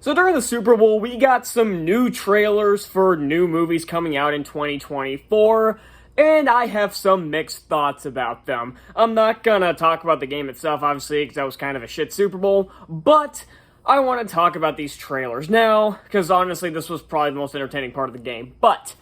So during the Super Bowl, we got some new trailers for new movies coming out in 2024, and I have some mixed thoughts about them. I'm not gonna talk about the game itself, obviously, because that was kind of a shit Super Bowl, but I want to talk about these trailers now, because honestly, this was probably the most entertaining part of the game. But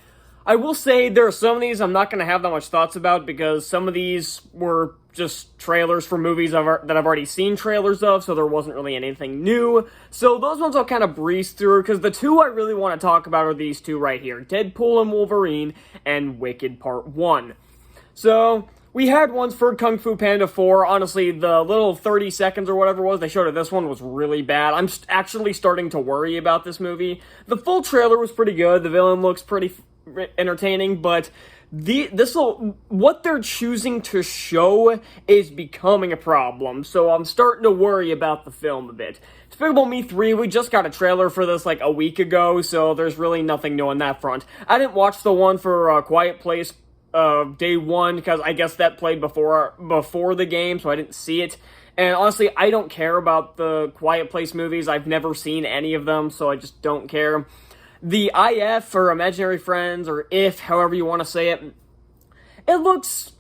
I will say there are some of these I'm not going to have that much thoughts about, because some of these were just trailers for movies that I've already seen trailers of, so there wasn't really anything new. So those ones I'll kind of breeze through, because the two I really want to talk about are these two right here, Deadpool and Wolverine and Wicked Part 1. So we had ones for Kung Fu Panda 4. Honestly, the little 30 seconds or whatever it was they showed of this one was really bad. I'm actually starting to worry about this movie. The full trailer was pretty good. The villain looks pretty entertaining, but what they're choosing to show is becoming a problem, so I'm starting to worry about the film a bit. Despicable Me 3, we just got a trailer for this like a week ago, so there's really nothing new on that front. I didn't watch the one for Quiet Place Day 1, because I guess that played before the game, so I didn't see it. And honestly, I don't care about the Quiet Place movies. I've never seen any of them, so I just don't care. The IF, or Imaginary Friends, or IF, however you want to say it, it looks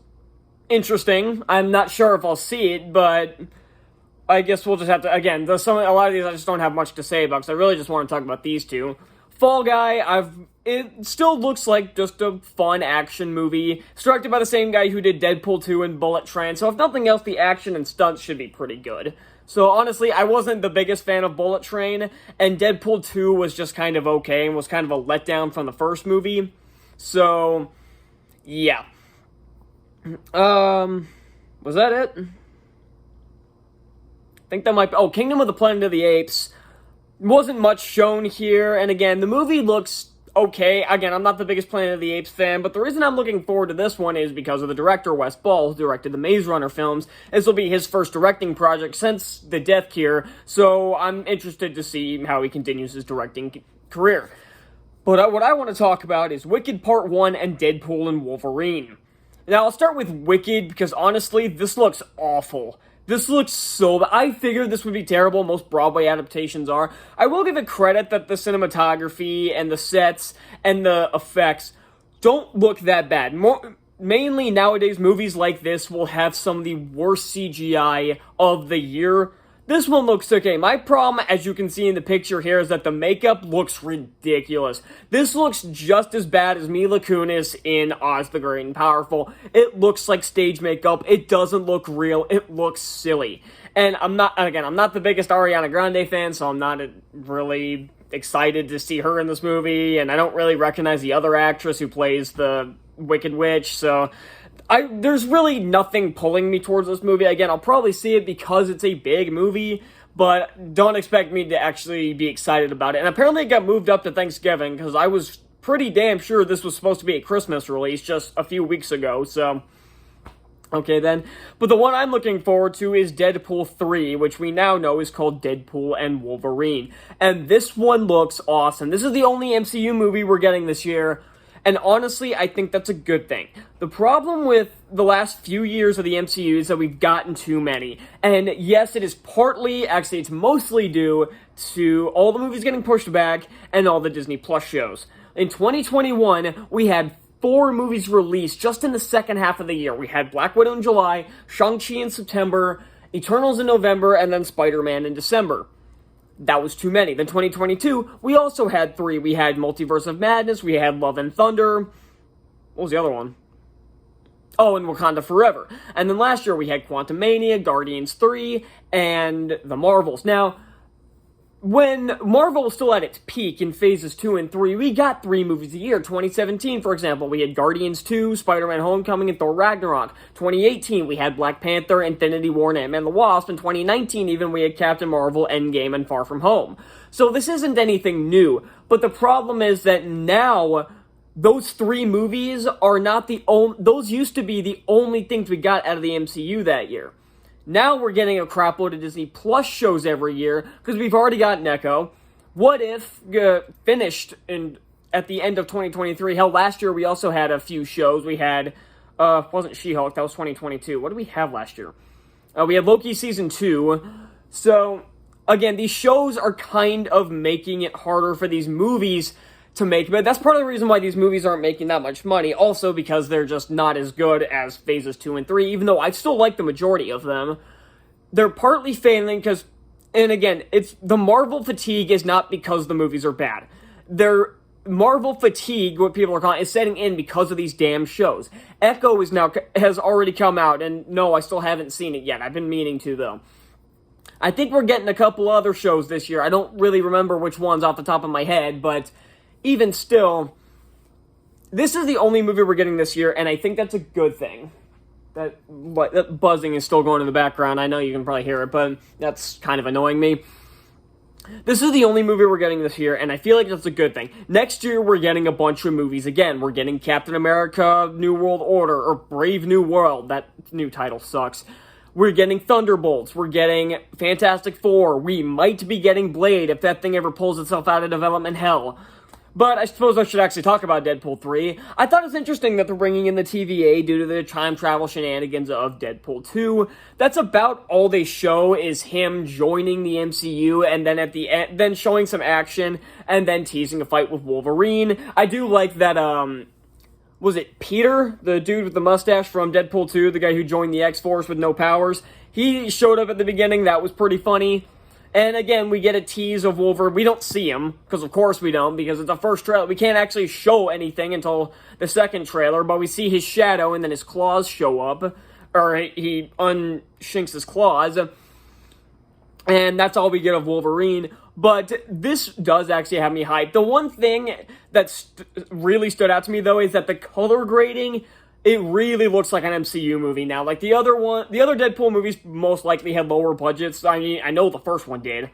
interesting. I'm not sure if I'll see it, but I guess we'll just have to, again, a lot of these I just don't have much to say about, because I really just want to talk about these two. Fall Guy, it still looks like just a fun action movie. It's directed by the same guy who did Deadpool 2 and Bullet Train, so if nothing else, the action and stunts should be pretty good. So honestly, I wasn't the biggest fan of Bullet Train, and Deadpool 2 was just kind of okay, and was kind of a letdown from the first movie. So, yeah. Was that it? I think that might be, Kingdom of the Planet of the Apes. Wasn't much shown here, and again, the movie looks okay. Again, I'm not the biggest Planet of the Apes fan, but the reason I'm looking forward to this one is because of the director, Wes Ball, who directed the Maze Runner films. This will be his first directing project since The Death Cure, so I'm interested to see how he continues his directing career. But what I want to talk about is Wicked Part 1 and Deadpool and Wolverine. Now, I'll start with Wicked, because honestly, this looks awful. This looks so bad. I figured this would be terrible. Most Broadway adaptations are. I will give it credit that the cinematography and the sets and the effects don't look that bad. Mainly nowadays, movies like this will have some of the worst CGI of the year. This one looks okay. My problem, as you can see in the picture here, is that the makeup looks ridiculous. This looks just as bad as Mila Kunis in Oz the Great and Powerful. It looks like stage makeup. It doesn't look real. It looks silly. And I'm not the biggest Ariana Grande fan, so I'm not really excited to see her in this movie, and I don't really recognize the other actress who plays the Wicked Witch, so there's really nothing pulling me towards this movie. Again, I'll probably see it because it's a big movie, but don't expect me to actually be excited about it. And apparently it got moved up to Thanksgiving, because I was pretty damn sure this was supposed to be a Christmas release just a few weeks ago, so okay then. But the one I'm looking forward to is Deadpool 3, which we now know is called Deadpool and Wolverine. And this one looks awesome. This is the only MCU movie we're getting this year, and honestly, I think that's a good thing. The problem with the last few years of the MCU is that we've gotten too many. And yes, it is it's mostly due to all the movies getting pushed back and all the Disney Plus shows. In 2021, we had 4 movies released just in the second half of the year. We had Black Widow in July, Shang-Chi in September, Eternals in November, and then Spider-Man in December. That was too many. Then 2022, we also had 3. We had Multiverse of Madness, we had Love and Thunder. What was the other one? Oh, and Wakanda Forever. And then last year we had Quantumania, Guardians 3, and The Marvels. Now, when Marvel was still at its peak in phases 2 and 3, we got 3 movies a year. 2017, for example, we had Guardians 2, Spider-Man Homecoming, and Thor Ragnarok. 2018, we had Black Panther, Infinity War, and Ant-Man the Wasp. In 2019, even, we had Captain Marvel, Endgame, and Far From Home. So this isn't anything new, but the problem is that now those 3 movies are not those used to be the only things we got out of the MCU that year. Now we're getting a crapload of Disney Plus shows every year, because we've already got Neko. What If finished at the end of 2023. Hell, last year we also had a few shows. We had, wasn't She-Hulk, that was 2022. What did we have last year? We had Loki Season 2. So, again, these shows are kind of making it harder for these movies to make, but that's part of the reason why these movies aren't making that much money. Also, because they're just not as good as Phases 2 and 3, even though I still like the majority of them. They're partly failing because, and again, it's the Marvel fatigue is not because the movies are bad. Their Marvel fatigue, what people are calling, is setting in because of these damn shows. Echo has already come out, and no, I still haven't seen it yet. I've been meaning to, though. I think we're getting a couple other shows this year. I don't really remember which ones off the top of my head, but even still, this is the only movie we're getting this year, and I think that's a good thing. That buzzing is still going in the background. I know you can probably hear it, but that's kind of annoying me. This is the only movie we're getting this year, and I feel like that's a good thing. Next year, we're getting a bunch of movies again. We're getting Captain America, New World Order, or Brave New World. That new title sucks. We're getting Thunderbolts. We're getting Fantastic Four. We might be getting Blade if that thing ever pulls itself out of development hell. But I suppose I should actually talk about Deadpool 3. I thought it was interesting that they're bringing in the TVA due to the time travel shenanigans of Deadpool 2. That's about all they show is him joining the MCU and then at the end, then showing some action and then teasing a fight with Wolverine. I do like that, was it Peter, the dude with the mustache from Deadpool 2, the guy who joined the X-Force with no powers? He showed up at the beginning. That was pretty funny. And again, we get a tease of Wolverine. We don't see him, because of course we don't, because it's the first trailer. We can't actually show anything until the second trailer, but we see his shadow, and then his claws show up, or he unshinks his claws, and that's all we get of Wolverine. But this does actually have me hyped. The one thing that really stood out to me, though, is that the color grading, it really looks like an MCU movie now. Like, the other Deadpool movies most likely had lower budgets. I mean, I know the first one did.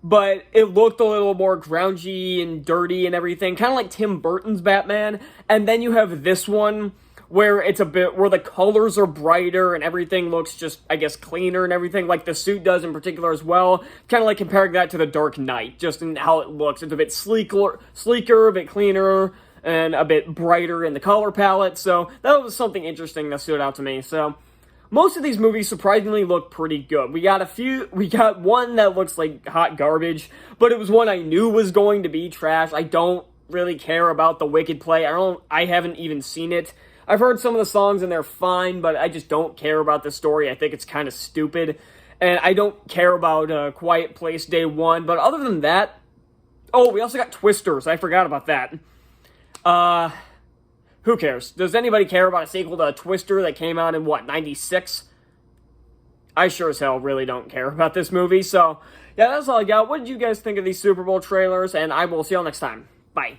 But it looked a little more grungy and dirty and everything. Kind of like Tim Burton's Batman. And then you have this one, where it's where the colors are brighter and everything looks just, I guess, cleaner and everything. Like the suit does in particular as well. Kind of like comparing that to The Dark Knight. Just in how it looks. It's a bit sleeker, a bit cleaner, and a bit brighter in the color palette, so that was something interesting that stood out to me. So, most of these movies surprisingly look pretty good. We got one that looks like hot garbage, but it was one I knew was going to be trash. I don't really care about the Wicked play. I haven't even seen it. I've heard some of the songs and they're fine, but I just don't care about the story. I think it's kind of stupid, and I don't care about Quiet Place Day 1, but other than that, oh, we also got Twisters. I forgot about that. Who cares? Does anybody care about a sequel to Twister that came out in, 96? I sure as hell really don't care about this movie, so, yeah, that's all I got. What did you guys think of these Super Bowl trailers, and I will see y'all next time. Bye.